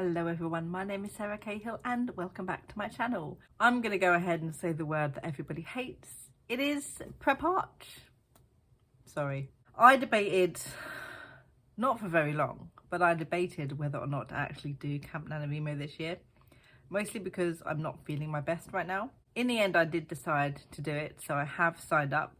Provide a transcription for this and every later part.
Hello everyone, my name is Sarah Cahill and welcome back to my channel. I'm going to go ahead and say the word that everybody hates. It is Preparch. Sorry. I debated, not for very long, but I debated whether or not to actually do Camp NaNoWriMo this year. Mostly because I'm not feeling my best right now. In the end I did decide to do it, so I have signed up.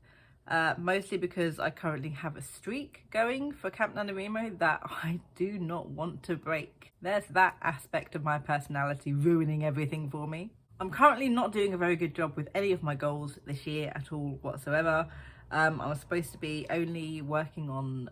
Mostly because I currently have a streak going for Camp NaNoWriMo that I do not want to break. There's that aspect of my personality ruining everything for me. I'm currently not doing a very good job with any of my goals this year at all whatsoever. I was supposed to be only working on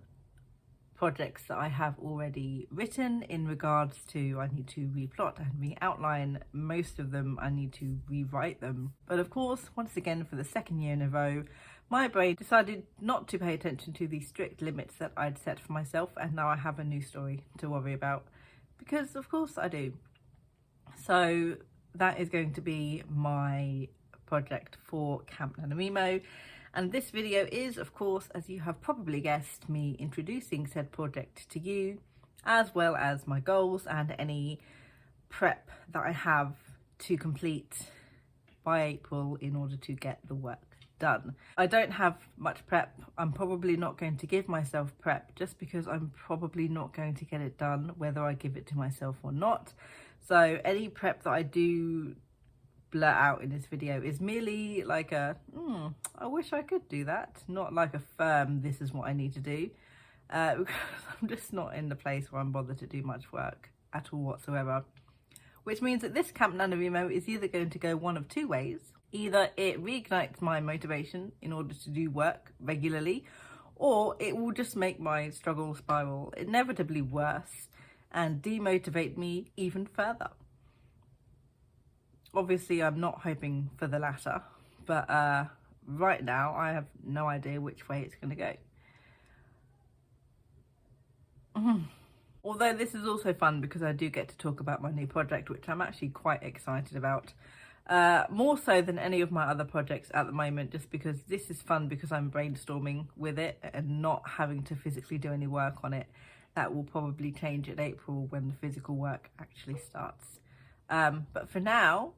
projects that I have already written in regards to I need to replot and re-outline. Most of them I need to rewrite them. But of course, once again for the second year in a row, my brain decided not to pay attention to the strict limits that I'd set for myself, and now I have a new story to worry about. Because of course I do. So that is going to be my project for Camp NaNoWriMo. And this video is, of course, as you have probably guessed, me introducing said project to you, as well as my goals and any prep that I have to complete by April in order to get the work done. I don't have much prep. I'm probably not going to give myself prep just because I'm probably not going to get it done whether I give it to myself or not. So any prep that I do blurt out in this video is merely like a I wish I could do that, not like a firm this is what I need to do, because I'm just not in the place where I'm bothered to do much work at all whatsoever. Which means that this Camp NaNoWriMo is either going to go one of two ways. Either it reignites my motivation in order to do work regularly, or it will just make my struggle spiral inevitably worse and demotivate me even further. Obviously, I'm not hoping for the latter, but right now I have no idea which way it's going to go. Although this is also fun because I do get to talk about my new project, which I'm actually quite excited about. More so than any of my other projects at the moment, just because this is fun because I'm brainstorming with it and not having to physically do any work on it. That will probably change in April when the physical work actually starts. But for now,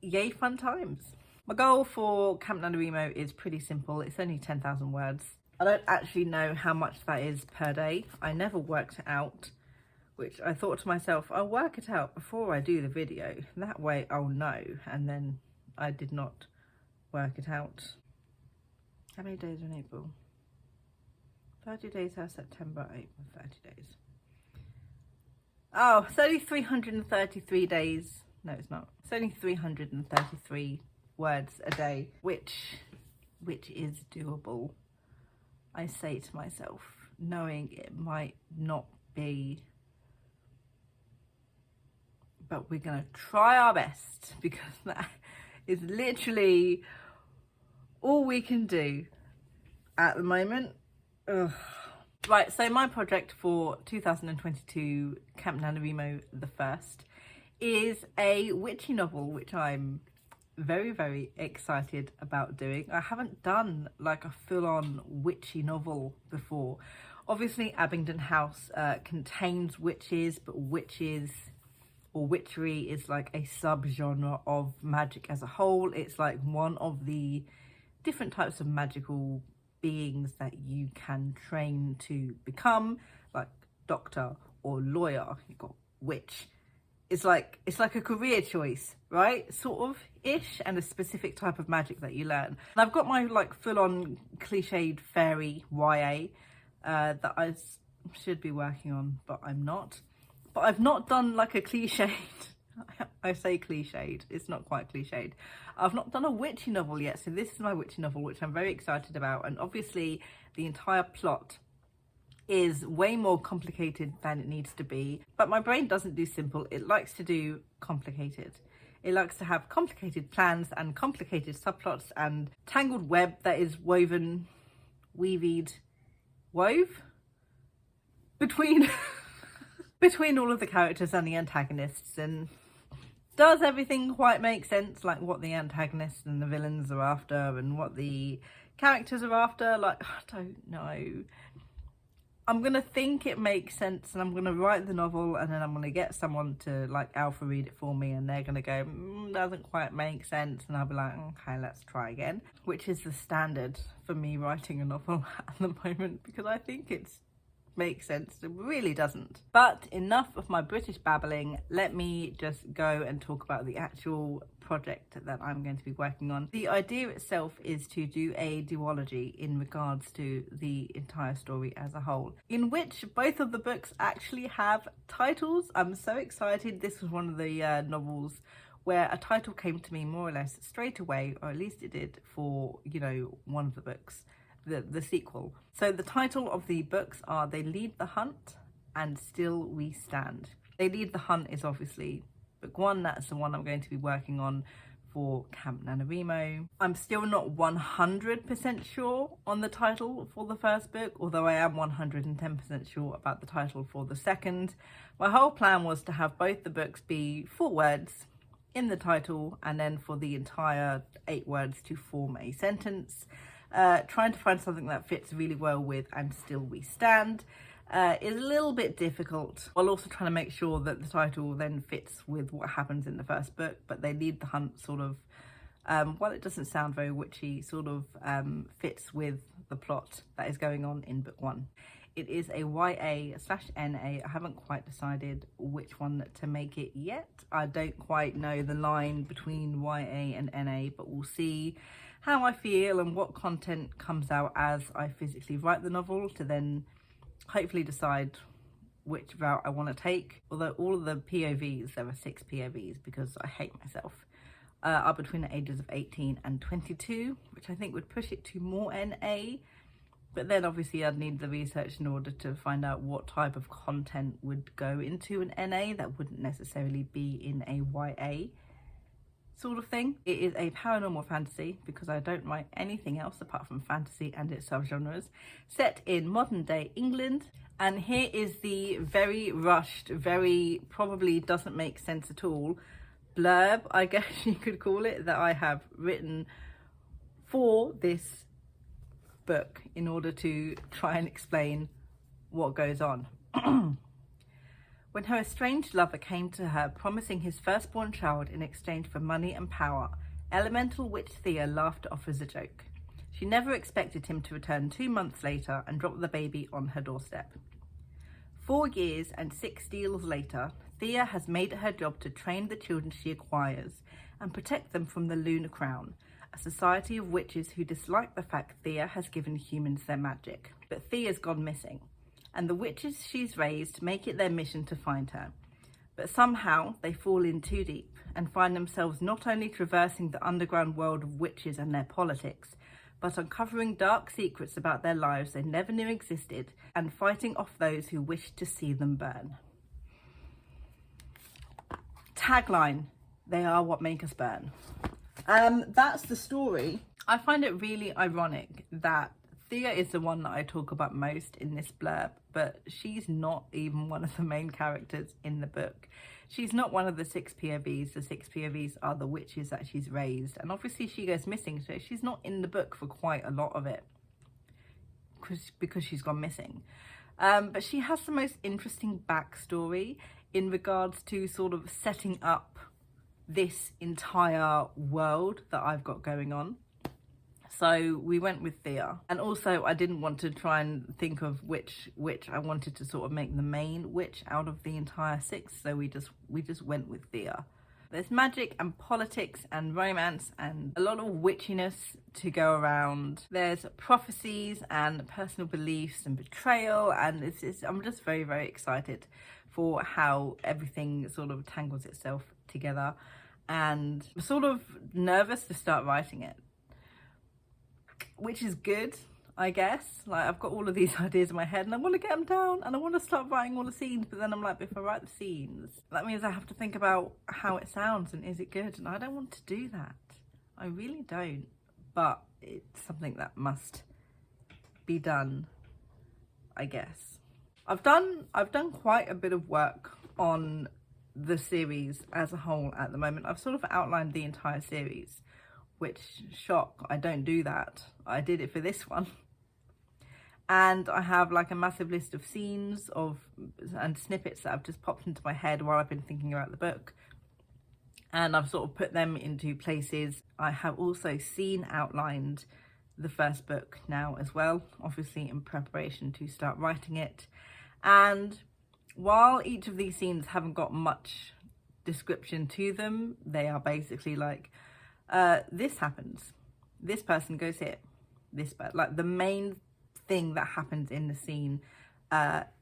yay fun times. My goal for Camp NaNoWriMo is pretty simple. It's only 10,000 words. I don't actually know how much that is per day. I never worked it out, which I thought to myself, I'll work it out before I do the video. That way I'll know. And then I did not work it out. How many days are in April? 30 days are September, April, 30 days. Oh, it's only 333 days. No, it's not. It's only 333 words a day, which is doable. I say to myself, knowing it might not be, but we're gonna try our best because that is literally all we can do at the moment. Ugh. Right, so my project for 2022 Camp NaNoWriMo the first is a witchy novel, which I'm very, very excited about doing. I haven't done like a full-on witchy novel before. Obviously Abingdon House contains witches, but witches or witchery is like a sub-genre of magic as a whole. It's like one of the different types of magical beings that you can train to become, like doctor or lawyer. You've got witch. It's like a career choice, right? Sort of ish, and a specific type of magic that you learn. And I've got my like full-on cliched fairy YA that I should be working on, but I'm not. But I've not done like a cliched, I say cliched, it's not quite cliched. I've not done a witchy novel yet, so this is my witchy novel, which I'm very excited about. And obviously the entire plot is way more complicated than it needs to be. But my brain doesn't do simple, it likes to do complicated. It likes to have complicated plans and complicated subplots and tangled web that is woven, weavied, wove? Between all of the characters and the antagonists, and does everything quite make sense, like what the antagonists and the villains are after and what the characters are after? Like, I don't know. I'm gonna think it makes sense, and I'm gonna write the novel, and then I'm gonna get someone to like alpha read it for me, and they're gonna go, doesn't quite make sense, and I'll be like, okay, let's try again, which is the standard for me writing a novel at the moment, because I think it's makes sense. It really doesn't. But enough of my British babbling. Let me just go and talk about the actual project that I'm going to be working on. The idea itself is to do a duology in regards to the entire story as a whole, in which both of the books actually have titles. I'm so excited. This was one of the novels where a title came to me more or less straight away, or at least it did for, you know, one of the books, the sequel. So the title of the books are They Lead the Hunt and Still We Stand. They Lead the Hunt is obviously book one. That's the one I'm going to be working on for Camp NaNoWriMo. I'm still not 100% sure on the title for the first book, although I am 110% sure about the title for the second. My whole plan was to have both the books be 4 words in the title, and then for the entire 8 words to form a sentence. Trying to find something that fits really well with And Still We Stand is a little bit difficult, while also trying to make sure that the title then fits with what happens in the first book. But They Lead the Hunt sort of, while it doesn't sound very witchy, sort of fits with the plot that is going on in book 1. It is a YA/NA. I haven't quite decided which one to make it yet. I don't quite know the line between YA and NA, but we'll see how I feel and what content comes out as I physically write the novel, to then hopefully decide which route I want to take. Although all of the POVs, there are 6 POVs because I hate myself, are between the ages of 18 and 22, which I think would push it to more NA. But then obviously I'd need the research in order to find out what type of content would go into an NA that wouldn't necessarily be in a YA sort of thing. It is a paranormal fantasy, because I don't write anything else apart from fantasy and its subgenres, set in modern day England. And here is the very rushed, very probably doesn't make sense at all blurb, I guess you could call it, that I have written for this book in order to try and explain what goes on. When her estranged lover came to her promising his firstborn child in exchange for money and power, elemental witch Thea laughed it off as a joke. She never expected him to return 2 months later and drop the baby on her doorstep. 4 years and 6 deals later, Thea has made it her job to train the children she acquires and protect them from the Lunar Crown, a society of witches who dislike the fact Thea has given humans their magic. But Thea's gone missing, and the witches she's raised make it their mission to find her. But somehow they fall in too deep and find themselves not only traversing the underground world of witches and their politics, but uncovering dark secrets about their lives they never knew existed and fighting off those who wish to see them burn. Tagline: they are what make us burn. That's the story. I find it really ironic that Thea is the one that I talk about most in this blurb, but she's not even one of the main characters in the book. She's not one of the 6 POVs. The 6 POVs are the witches that she's raised, and obviously she goes missing, so she's not in the book for quite a lot of it because she's gone missing. But she has the most interesting backstory in regards to sort of setting up this entire world that I've got going on. So we went with Thea, and also I didn't want to try and think of which witch I wanted to sort of make the main witch out of the entire 6, so we just went with Thea. There's magic and politics and romance and a lot of witchiness to go around. There's prophecies and personal beliefs and betrayal, and I'm just very, very excited for how everything sort of tangles itself together, and I'm sort of nervous to start writing it, which is good, I guess. Like, I've got all of these ideas in my head and I want to get them down and I want to start writing all the scenes, but then I'm like, if I write the scenes, that means I have to think about how it sounds and is it good, and I don't want to do that. I really don't, but it's something that must be done, I guess. I've done quite a bit of work on the series as a whole at the moment. I've sort of outlined the entire series, which, shock, I don't do that. I did it for this one. And I have like a massive list of scenes and snippets that have just popped into my head while I've been thinking about the book. And I've sort of put them into places. I have also scene outlined the first book now as well, obviously in preparation to start writing it. And while each of these scenes haven't got much description to them, they are basically like, this happens, this person goes here, like the main thing that happens in the scene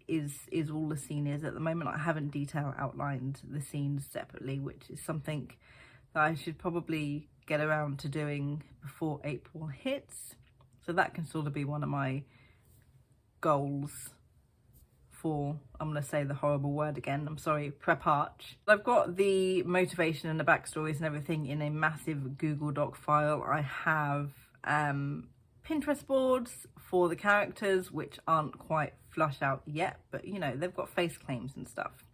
is all the scene is. At the moment I haven't detail outlined the scenes separately, which is something that I should probably get around to doing before April hits. So that can sort of be one of my goals for, I'm going to say the horrible word again, I'm sorry, Preparch. I've got the motivation and the backstories and everything in a massive Google Doc file. I have Pinterest boards for the characters, which aren't quite flush out yet, but you know, they've got face claims and stuff.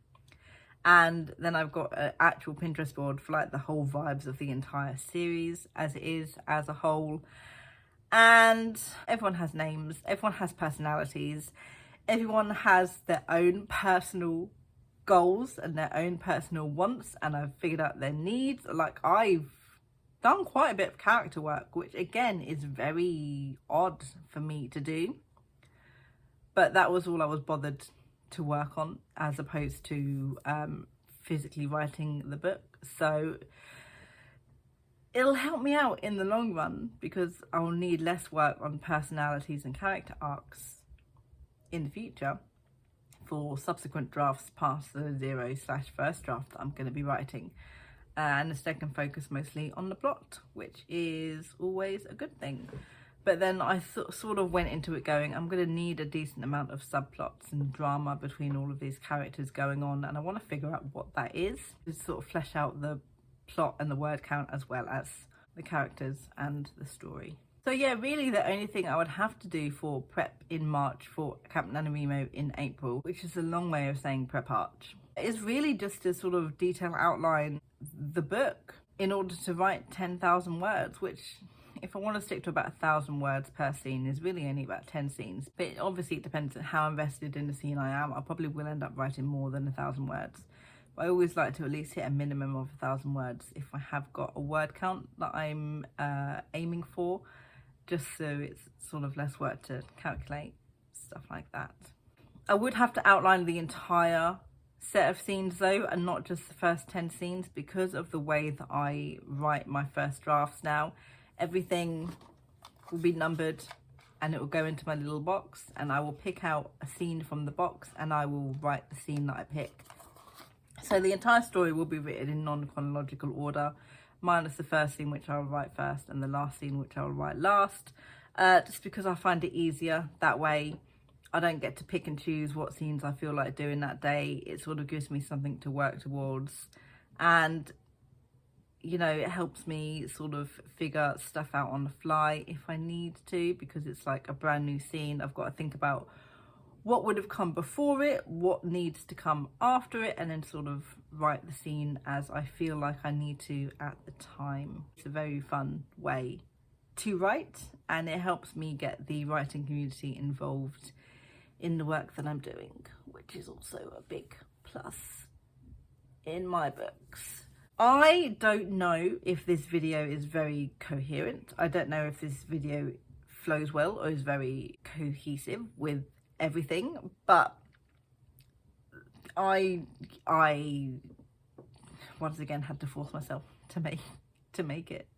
And then I've got an actual Pinterest board for like the whole vibes of the entire series as it is, as a whole. And everyone has names, everyone has personalities, everyone has their own personal goals and their own personal wants, and I've figured out their needs. Like, I've done quite a bit of character work, which again is very odd for me to do, but that was all I was bothered to work on, as opposed to physically writing the book. So it'll help me out in the long run, because I'll need less work on personalities and character arcs in the future for subsequent drafts past the 0/first draft that I'm going to be writing. And instead can focus mostly on the plot, which is always a good thing. But then I sort of went into it going, I'm going to need a decent amount of subplots and drama between all of these characters going on, and I want to figure out what that is, to sort of flesh out the plot and the word count as well as the characters and the story. So yeah, really the only thing I would have to do for prep in March for Camp NaNoWriMo in April, which is a long way of saying Preparch, is really just to sort of detail outline the book in order to write 10,000 words, which if I want to stick to about 1,000 words per scene is really only about 10 scenes. But obviously it depends on how invested in the scene I am. I probably will end up writing more than 1,000 words. But I always like to at least hit a minimum of 1,000 words if I have got a word count that I'm aiming for, just so it's sort of less work to calculate, stuff like that. I would have to outline the entire set of scenes though, and not just the first 10 scenes, because of the way that I write my first drafts now. Everything will be numbered and it will go into my little box, and I will pick out a scene from the box and I will write the scene that I pick. So the entire story will be written in non-chronological order, minus the first scene which I'll write first and the last scene which I'll write last, just because I find it easier that way. I don't get to pick and choose what scenes I feel like doing that day. It sort of gives me something to work towards, and you know, it helps me sort of figure stuff out on the fly if I need to, because it's like a brand new scene. I've got to think about what would have come before it, what needs to come after it, and then sort of write the scene as I feel like I need to at the time. It's a very fun way to write, and it helps me get the writing community involved in the work that I'm doing, which is also a big plus in my books. I don't know if this video is very coherent. I don't know if this video flows well or is very cohesive with everything, but I once again had to force myself to make it.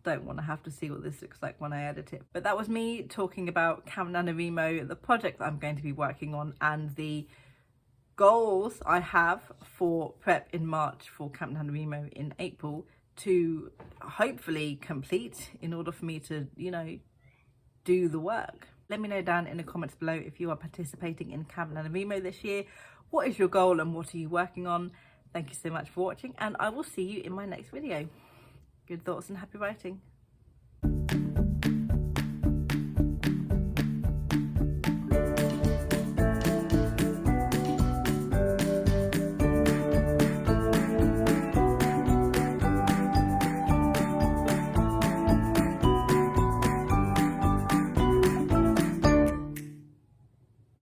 Don't want to have to see what this looks like when I edit it. But that was me talking about Camp NaNoWriMo, the project that I'm going to be working on, and the goals I have for prep in March for Camp NaNoWriMo in April to hopefully complete in order for me to, you know, do the work. Let me know down in the comments below if you are participating in Camp NaNoWriMo this year. What is your goal and what are you working on? Thank you so much for watching, and I will see you in my next video. Good thoughts and happy writing.